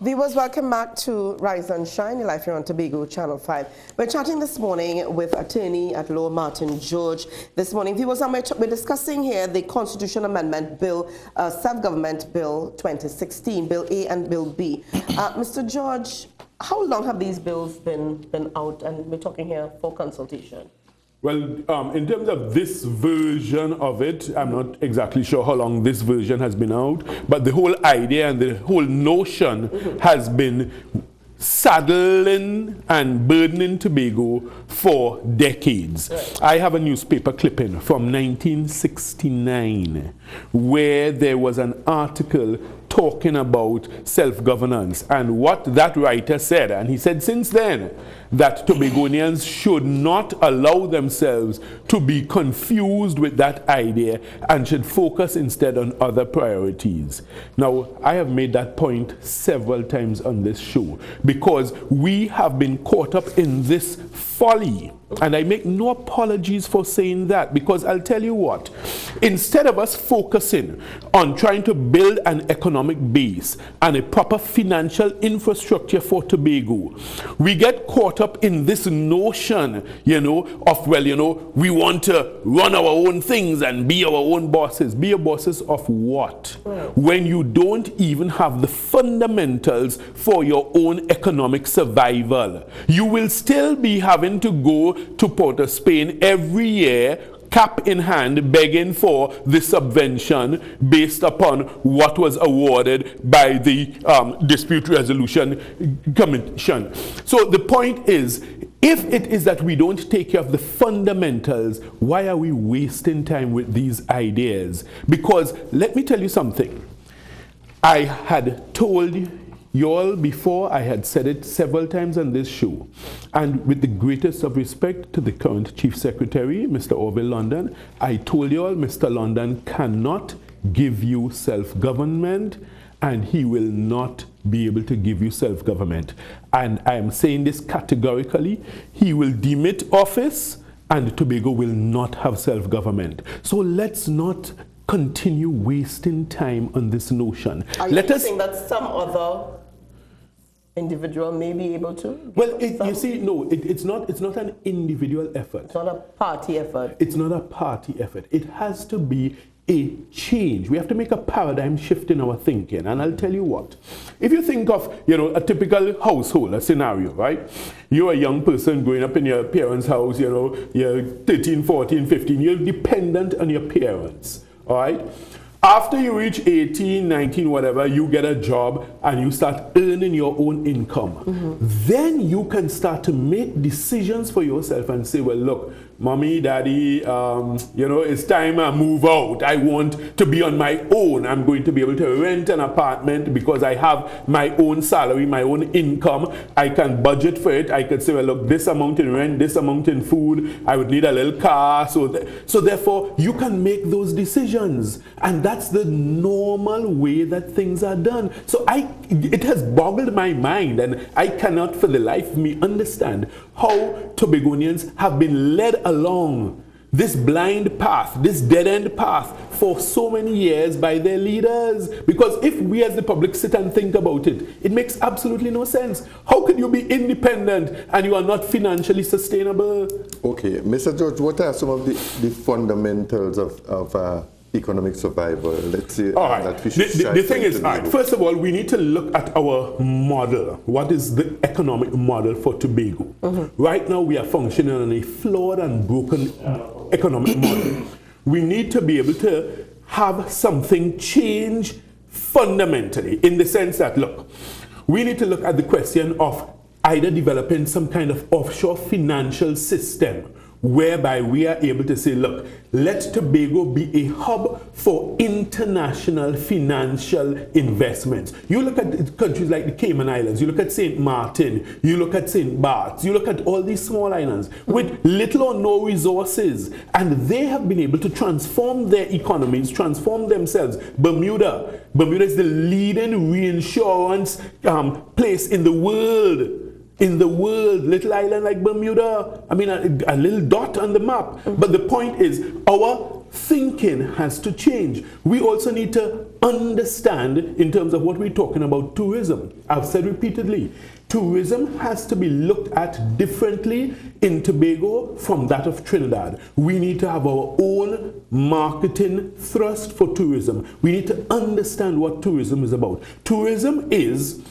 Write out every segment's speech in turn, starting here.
Viewers, welcome back to Rise and Shine, live here on Tobago Channel 5. We're chatting this morning with attorney at law Martin George. This morning, viewers, we're discussing here the Constitution Amendment Bill, Self-Government Bill 2016, Bill A and Bill B. Mr. George, how long have these bills been out? And we're talking here for consultation. Well, in terms of this version of it, I'm not exactly sure how long this version has been out, but the whole idea and the whole notion has been saddling and burdening Tobago for decades. Right. I have a newspaper clipping from 1969 where there was an article talking about self-governance and what that writer said, and he said since then that Tobagonians should not allow themselves to be confused with that idea and should focus instead on other priorities. Now, I have made that point several times on this show because we have been caught up in this folly, and I make no apologies for saying that, because I'll tell you what, instead of us focusing on trying to build an economic base and a proper financial infrastructure for Tobago, we get caught up in this notion, of, we want to run our own things and be our own bosses. Be your bosses of what? When you don't even have the fundamentals for your own economic survival. You will still be having to go to Port of Spain every year, cap in hand, begging for the subvention based upon what was awarded by the Dispute Resolution Commission. So the point is, if it is that we don't take care of the fundamentals, why are we wasting time with these ideas? Because let me tell you something. I had told you all before, I had said it several times on this show, and with the greatest of respect to the current Chief Secretary, Mr. Orville London, I told you all Mr. London cannot give you self-government, and he will not be able to give you self-government. And I am saying this categorically. He will demit office, and Tobago will not have self-government. So let's not continue wasting time on this notion. Are you saying that some other individual may be able to? Well, you see, no, it's not an individual effort. It's not a party effort. It's not a party effort. It has to be a change. We have to make a paradigm shift in our thinking. And I'll tell you what, if you think of, a typical household, a scenario, right? You're a young person growing up in your parents' house, you're 13, 14, 15, you're dependent on your parents, all right? After you reach 18, 19, whatever, you get a job and you start earning your own income. Then you can start to make decisions for yourself and say, well, look, mommy, daddy, it's time I move out. I want to be on my own. I'm going to be able to rent an apartment because I have my own salary, my own income. I can budget for it. I could say, well, look, this amount in rent, this amount in food. I would need a little car. So therefore, you can make those decisions. And that's the normal way that things are done. So it has boggled my mind, and I cannot for the life of me understand how Tobagonians have been led along this blind path, this dead-end path for so many years by their leaders. Because if we as the public sit and think about it, it makes absolutely no sense. How can you be independent and you are not financially sustainable? Okay, Mr. George, what are some of the fundamentals of economic survival? Let's say that we should the thing is, first of all, we need to look at our model. What is the economic model for Tobago? Right now, we are functioning on a flawed and broken economic model. We need to be able to have something change fundamentally, in the sense that, look, we need to look at the question of either developing some kind of offshore financial system whereby we are able to say, look, let Tobago be a hub for international financial investments. You look at countries like the Cayman Islands, you look at St. Martin, you look at St. Bart's, you look at all these small islands with little or no resources, and they have been able to transform their economies, transform themselves. Bermuda is the leading reinsurance place in the world. Little island like Bermuda, I mean, a little dot on the map. But the point is, our thinking has to change. We also need to understand in terms of what we're talking about tourism. I've said repeatedly, tourism has to be looked at differently in Tobago from that of Trinidad. We need to have our own marketing thrust for tourism. We need to understand what tourism is about. Tourism is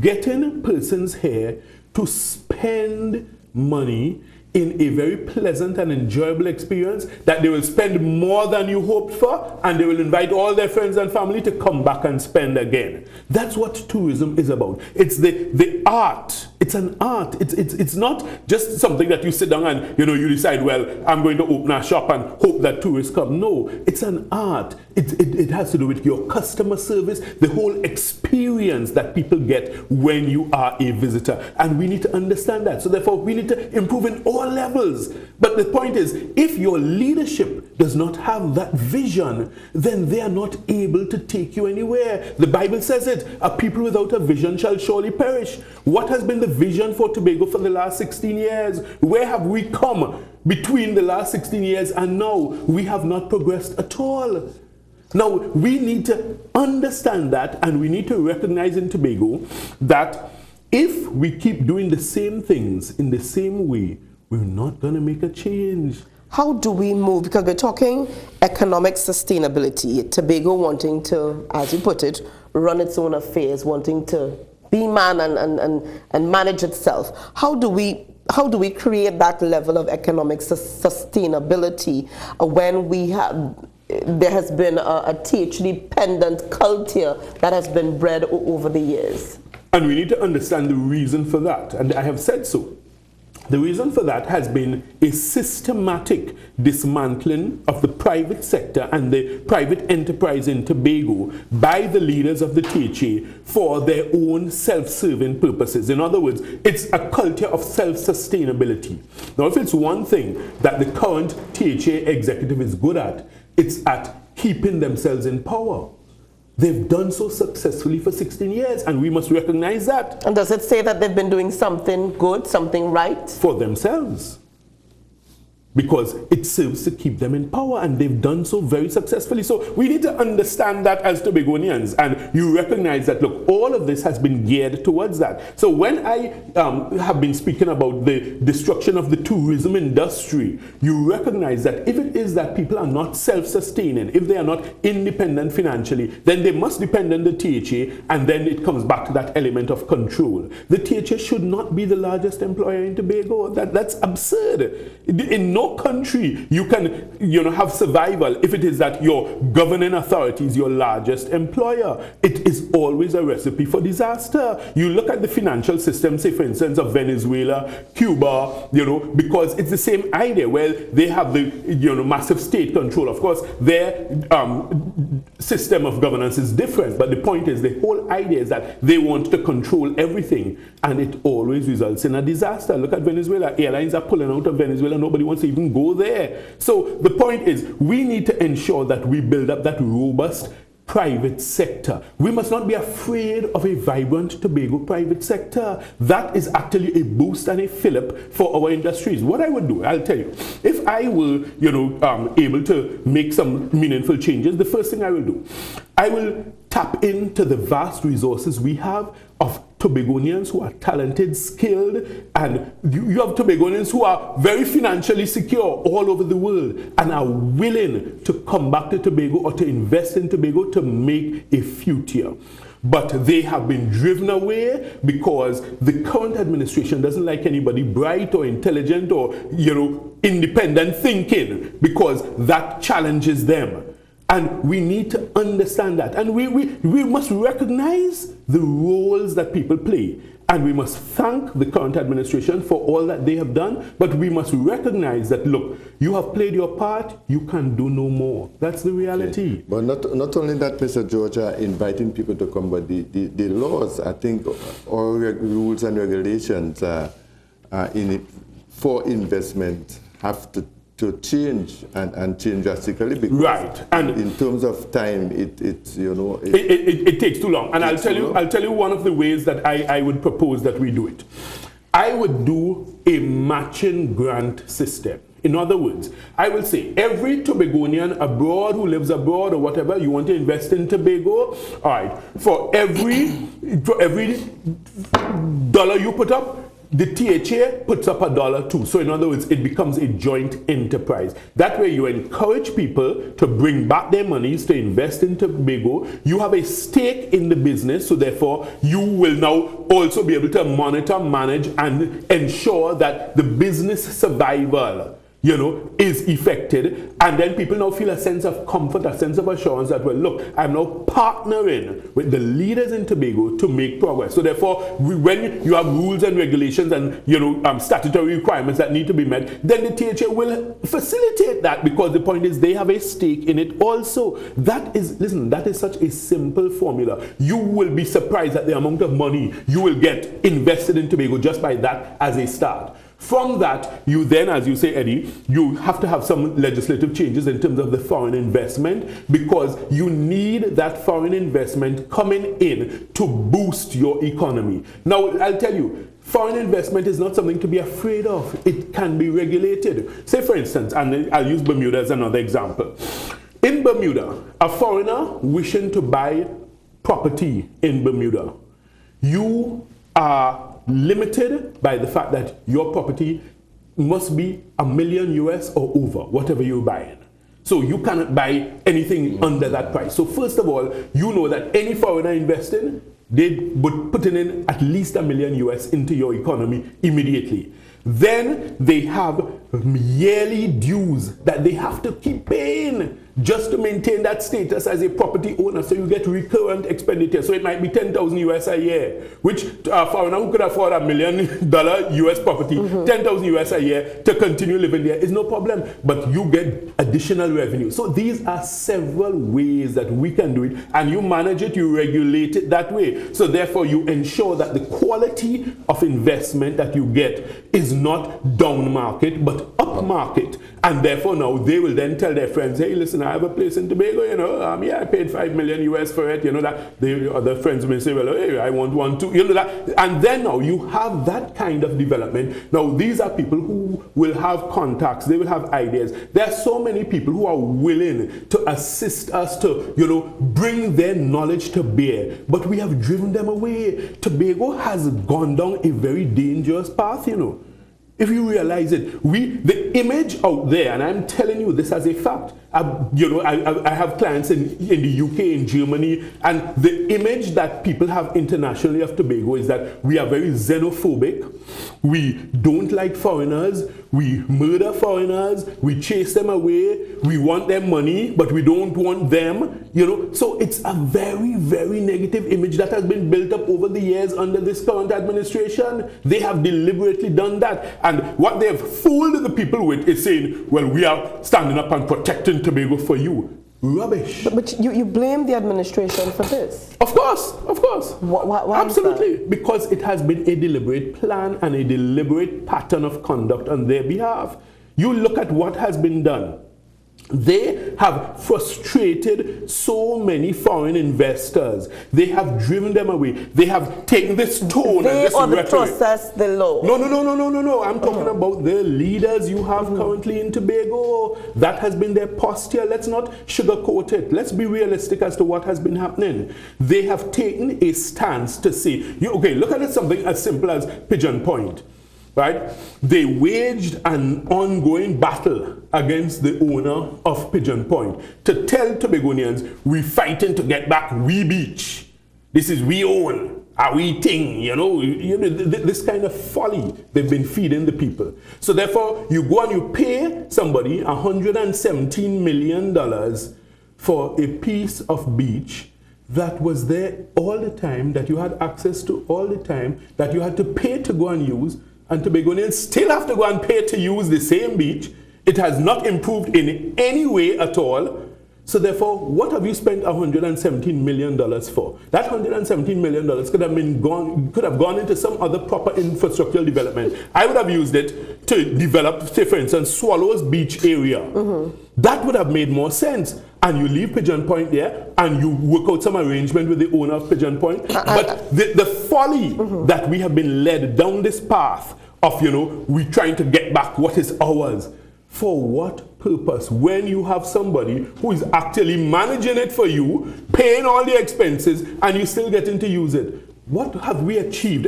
getting persons here to spend money in a very pleasant and enjoyable experience that they will spend more than you hoped for, and they will invite all their friends and family to come back and spend again. That's what tourism is about. It's the art. It's an art. It's not just something that you sit down and you decide, well, I'm going to open a shop and hope that tourists come. No, it's an art. It has to do with your customer service, the whole experience that people get when you are a visitor. And we need to understand that. So therefore, we need to improve in all levels. But the point is, if your leadership does not have that vision, then they are not able to take you anywhere. The Bible says it, a people without a vision shall surely perish. What has been the vision for Tobago for the last 16 years? Where have we come between the last 16 years and now? We have not progressed at all. Now, we need to understand that, and we need to recognize in Tobago that if we keep doing the same things in the same way, we're not going to make a change. How do we move? Because we're talking economic sustainability. Tobago wanting to, as you put it, run its own affairs, wanting to be man and manage itself. How do we create that level of economic sustainability when there has been a TH-dependent culture that has been bred over the years? And we need to understand the reason for that, and I have said so. The reason for that has been a systematic dismantling of the private sector and the private enterprise in Tobago by the leaders of the THA for their own self-serving purposes. In other words, it's a culture of self-sustainability. Now, if it's one thing that the current THA executive is good at, it's at keeping themselves in power. They've done so successfully for 16 years, and we must recognize that. And does it say that they've been doing something good, something right? For themselves. Because it serves to keep them in power, and they've done so very successfully. So we need to understand that as Tobagonians, and you recognize that, look, all of this has been geared towards that. So when I have been speaking about the destruction of the tourism industry, you recognize that if it is that people are not self-sustaining, if they are not independent financially, then they must depend on the THA, and then it comes back to that element of control. The THA should not be the largest employer in Tobago. That's absurd. In no country you can have survival if it is that your governing authority is your largest employer. It is always a recipe for disaster. You look at the financial system, say for instance of Venezuela, Cuba, because it's the same idea where they have the massive state control. Of course their system of governance is different, but the point is the whole idea is that they want to control everything, and it always results in a disaster. Look at Venezuela. Airlines are pulling out of Venezuela. Nobody wants to even go there. So the point is, we need to ensure that we build up that robust private sector. We must not be afraid of a vibrant Tobago private sector. That is actually a boost and a fillip for our industries. What I would do, I'll tell you, if I were able to make some meaningful changes, the first thing I will do, I will tap into the vast resources we have of Tobagonians who are talented, skilled, and you have Tobagonians who are very financially secure all over the world and are willing to come back to Tobago or to invest in Tobago to make a future. But they have been driven away because the current administration doesn't like anybody bright or intelligent or independent thinking, because that challenges them. And we need to understand that. And we must recognize the roles that people play. And we must thank the current administration for all that they have done. But we must recognize that, look, you have played your part, you can do no more. That's the reality. Okay. But not only that, Mr. George, inviting people to come, but the laws, I think, all rules and regulations for investment have to change and change drastically, because right, and in terms of time it takes too long. And I'll tell you one of the ways that I would propose that we do it. I would do a matching grant system. In other words, I will say every Tobagonian abroad who lives abroad or whatever, you want to invest in Tobago, all right, for every dollar you put up, the THA puts up $1 too. So in other words, it becomes a joint enterprise. That way you encourage people to bring back their monies to invest in Tobago. You have a stake in the business, so therefore you will now also be able to monitor, manage, and ensure that the business survival, you know, is effected. And then people now feel a sense of comfort, a sense of assurance that, well, look, I'm now partnering with the leaders in Tobago to make progress. So therefore, when you have rules and regulations and, you know, statutory requirements that need to be met, then the THA will facilitate that, because the point is they have a stake in it also. That is, listen, that is such a simple formula. You will be surprised at the amount of money you will get invested in Tobago just by that as a start. From that, you then, as you say, Eddie, you have to have some legislative changes in terms of the foreign investment, because you need that foreign investment coming in to boost your economy. Now, I'll tell you, foreign investment is not something to be afraid of. It can be regulated. Say, for instance, and I'll use Bermuda as another example. In Bermuda, a foreigner wishing to buy property in Bermuda, you are limited by the fact that your property must be $1 million US or over, whatever you're buying. So you cannot buy anything under that price. So first of all, you know that any foreigner investing, they would put in at least $1 million US into your economy immediately. Then they have yearly dues that they have to keep paying just to maintain that status as a property owner. So you get recurrent expenditure. So it might be 10,000 US a year, which a foreigner who could afford $1 million US property, 10,000 US a year to continue living there is no problem. But you get additional revenue. So these are several ways that we can do it, and you manage it, you regulate it that way. So therefore you ensure that the quality of investment that you get is not down market but up market. And therefore now they will then tell their friends, hey, listen, I have a place in Tobago, you know, yeah, I paid $5 million US for it, you know, that the other friends may say, well, hey, I want one too, you know that. And then now you have that kind of development. Now these are people who will have contacts, they will have ideas. There are so many people who are willing to assist us to, you know, bring their knowledge to bear, but we have driven them away. Tobago has gone down a very dangerous path, you know. If you realize it, the image out there, and I'm telling you this as a fact, I have clients in the UK, in Germany, and the image that people have internationally of Tobago is that we are very xenophobic, we don't like foreigners, we murder foreigners, we chase them away, we want their money, but we don't want them, you know. So it's a very, very negative image that has been built up over the years under this current administration. They have deliberately done that. And what they have fooled the people with is saying, well, we are standing up and protecting Tobago for you. Rubbish. But you blame the administration for this? Of course, of course. Why absolutely. Because it has been a deliberate plan and a deliberate pattern of conduct on their behalf. You look at what has been done. They have frustrated so many foreign investors. They have driven them away. They have taken this tone and this or the rhetoric. process, the law. No. I'm talking about the leaders you have currently in Tobago. That has been their posture. Let's not sugarcoat it. Let's be realistic as to what has been happening. They have taken a stance to say, okay, look at it, something as simple as Pigeon Point. Right? They waged an ongoing battle against the owner of Pigeon Point to tell Tobagonians, we fighting to get back we beach. This is we own, our we thing, you know, this kind of folly they've been feeding the people. So therefore, you go and you pay somebody $117 million for a piece of beach that was there all the time, that you had access to all the time, that you had to pay to go and use. And Tobagonians still have to go and pay to use the same beach. It has not improved in any way at all. So therefore, what have you spent $117 million for? That $117 million could have gone into some other proper infrastructural development. I would have used it to develop, say for instance, Swallows Beach area. That would have made more sense. And you leave Pigeon Point there, and you work out some arrangement with the owner of Pigeon Point. But the folly that we have been led down this path of, you know, we trying to get back what is ours. For what purpose? When you have somebody who is actually managing it for you, paying all the expenses, and you still getting to use it. What have we achieved?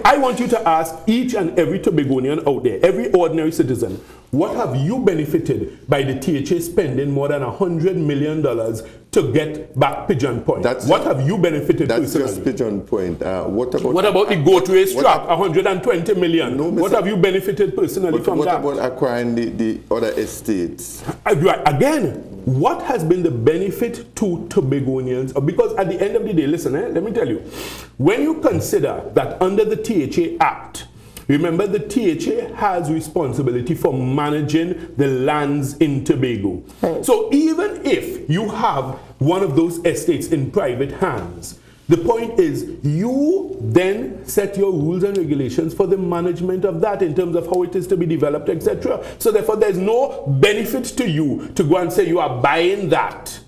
I want you to ask each and every Tobagonian out there, every ordinary citizen, what have you benefited by the THA spending more than $100 million to get back Pigeon Point? What have you benefited personally? That's just Pigeon Point. What about the goat race track, $120 million? No, what have you benefited personally from that? What about acquiring the other estates? Again, what has been the benefit to Tobagonians? Because at the end of the day, listen, let me tell you, when you consider that under the THA Act, remember the THA has responsibility for managing the lands in Tobago. So even if you have one of those estates in private hands, the point is you then set your rules and regulations for the management of that in terms of how it is to be developed, etc. So therefore there's no benefit to you to go and say you are buying that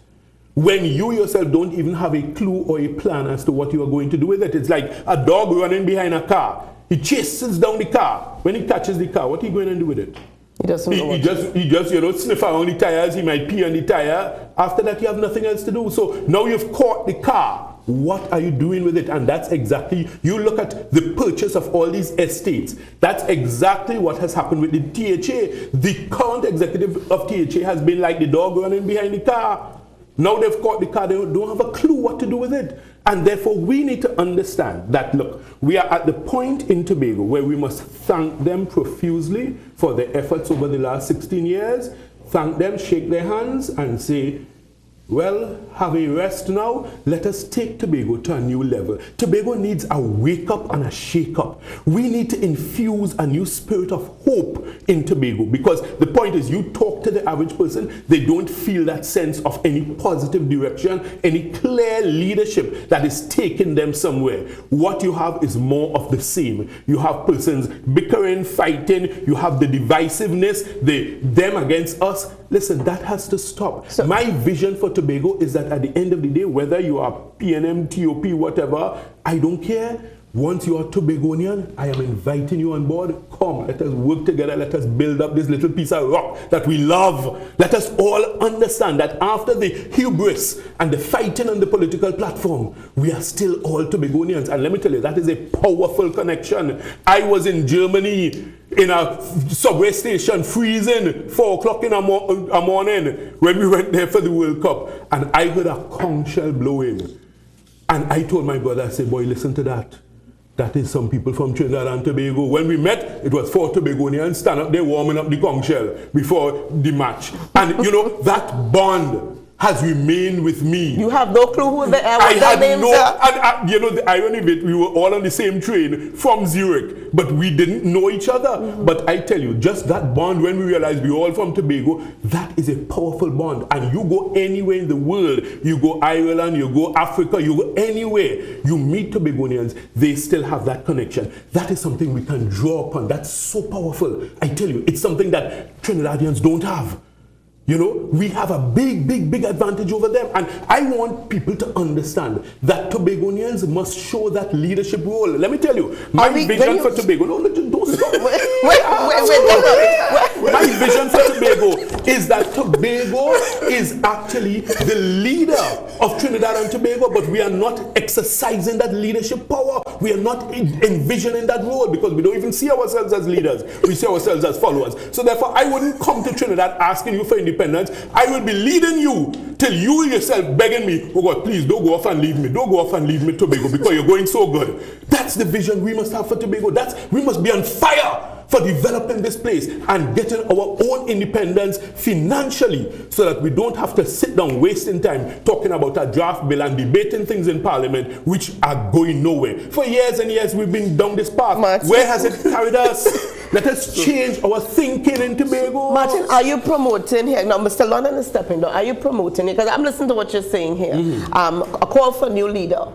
when you yourself don't even have a clue or a plan as to what you are going to do with it. It's like a dog running behind a car. He chases down the car. When he catches the car, what are you going to do with it? He doesn't know he just you know, sniff around the tires. He might pee on the tire. After that, you have nothing else to do. So now you've caught the car. What are you doing with it? And that's exactly, you look at the purchase of all these estates. That's exactly what has happened with the THA. The current executive of THA has been like the dog running behind the car. Now they've caught the car, they don't have a clue what to do with it. And therefore we need to understand that, look, we are at the point in Tobago where we must thank them profusely for their efforts over the last 16 years. Thank them, shake their hands and say, well, have a rest now. Let us take Tobago to a new level. Tobago needs a wake-up and a shake-up. We need to infuse a new spirit of hope in Tobago, because the point is, you talk to the average person, they don't feel that sense of any positive direction, any clear leadership that is taking them somewhere. What you have is more of the same. You have persons bickering, fighting, you have the divisiveness, them against us. Listen, that has to stop. So, my vision for Tobago is that at the end of the day, whether you are PNM, TOP, whatever, I don't care. Once you are Tobagonian, I am inviting you on board. Come, let us work together. Let us build up this little piece of rock that we love. Let us all understand that after the hubris and the fighting on the political platform, we are still all Tobagonians. And let me tell you, that is a powerful connection. I was in Germany in a subway station, freezing, 4 o'clock in the morning when we went there for the World Cup. And I heard a conch shell blowing. And I told my brother, I said, boy, listen to that. That is some people from Trinidad and Tobago. When we met, it was 4 Tobagonians stand up there warming up the conch shell before the match. And you know, that bond has remained with me. You have no clue who they are. I had no, and you know, the irony of it, we were all on the same train from Zurich, but we didn't know each other. But I tell you, just that bond, when we realized we were all from Tobago, that is a powerful bond. And you go anywhere in the world, you go Ireland, you go Africa, you go anywhere, you meet Tobagonians, they still have that connection. That is something we can draw upon. That's so powerful. I tell you, it's something that Trinidadians don't have. You know, we have a big advantage over them. And I want people to understand that Tobagonians must show that leadership role. Let me tell you, my vision for Tobago, no, don't stop. My vision for Tobago is that Tobago is actually the leader of Trinidad and Tobago, but we are not exercising that leadership power. We are not envisioning that role because we don't even see ourselves as leaders. We see ourselves as followers. So therefore, I wouldn't come to Trinidad asking you for independence. I will be leading you till you yourself begging me, oh God, please don't go off and leave me. Don't go off and leave me, Tobago, because you're going so good. That's the vision we must have for Tobago. We must be on fire for developing this place and getting our own independence financially so that we don't have to sit down wasting time talking about a draft bill and debating things in Parliament which are going nowhere. For years and years we've been down this path. Martin, where has it carried us? Let us change our thinking in Tobago. Martin, are you promoting here? Now, Mr. London is stepping down. Are you promoting it? Because I'm listening to what you're saying here. A call for a new leader.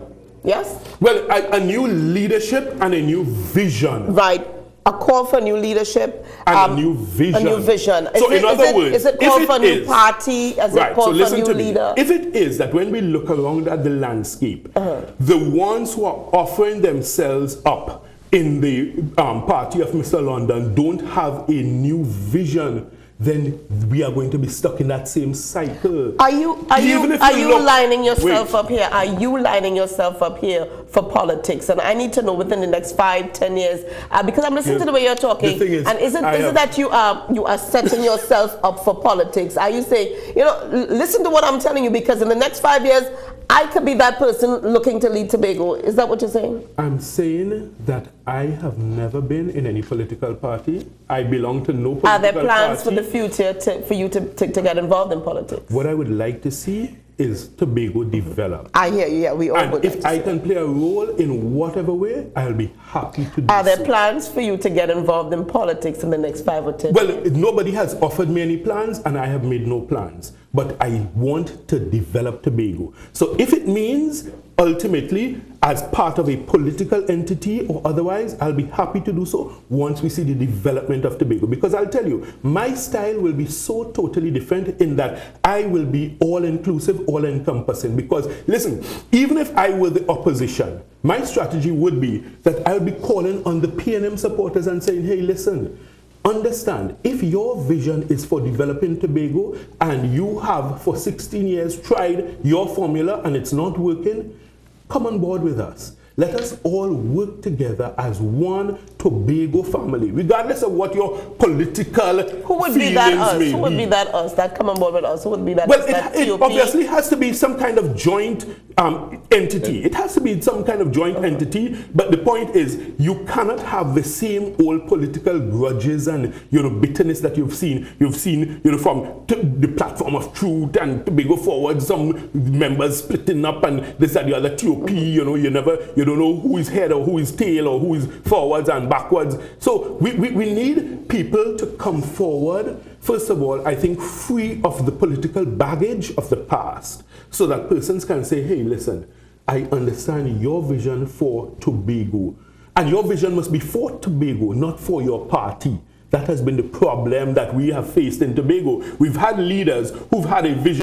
Yes? Well, a new leadership and a new vision. Right. A call for new leadership and a new vision. A new vision. So in other words, is it call for a new party? Is it call for a new leader? If it is that when we look around at the landscape, the ones who are offering themselves up in the party of Mr. London don't have a new vision. then we are going to be stuck in that same cycle. Are you lining yourself up here? Are you lining yourself up here for politics? And I need to know within the next 5-10 years, because I'm listening to the way you're talking. The thing is, and is it that you are setting yourself up for politics? Are you saying, listen to what I'm telling you, because in the next 5 years, I could be that person looking to lead Tobago. Is that what you're saying? I'm saying that I have never been in any political party. I belong to no political party. Are there plans for the future for you to get involved in politics? What I would like to see is Tobago develop. I hear you, yeah, we all would. If I can play a role in whatever way, I'll be happy to do so. Are there plans for you to get involved in politics in the next 5 or 10 years? Well, nobody has offered me any plans, and I have made no plans. But I want to develop Tobago. So if it means ultimately as part of a political entity or otherwise, I'll be happy to do so once we see the development of Tobago. Because I'll tell you, my style will be so totally different in that I will be all-inclusive, all-encompassing. Because, listen, even if I were the opposition, my strategy would be that I would be calling on the PNM supporters and saying, hey, listen, understand, if your vision is for developing Tobago and you have for 16 years tried your formula and it's not working, come on board with us. Let us all work together as one Tobago family, regardless of what your political Who would be that us? Who would be that us? That come on board with us? Who would be that? Well, it obviously has to be some kind of joint entity. It has to be some kind of joint entity. But the point is, you cannot have the same old political grudges and bitterness that you've seen. You've seen from the platform of truth and Tobago Forward, some members splitting up and this and the other TOP. You don't know who is head or who is tail or who is forwards and backwards. So we need people to come forward, first of all, I think, free of the political baggage of the past, so that persons can say, hey, listen, I understand your vision for Tobago. And your vision must be for Tobago, not for your party. That has been the problem that we have faced in Tobago. We've had leaders who've had a vision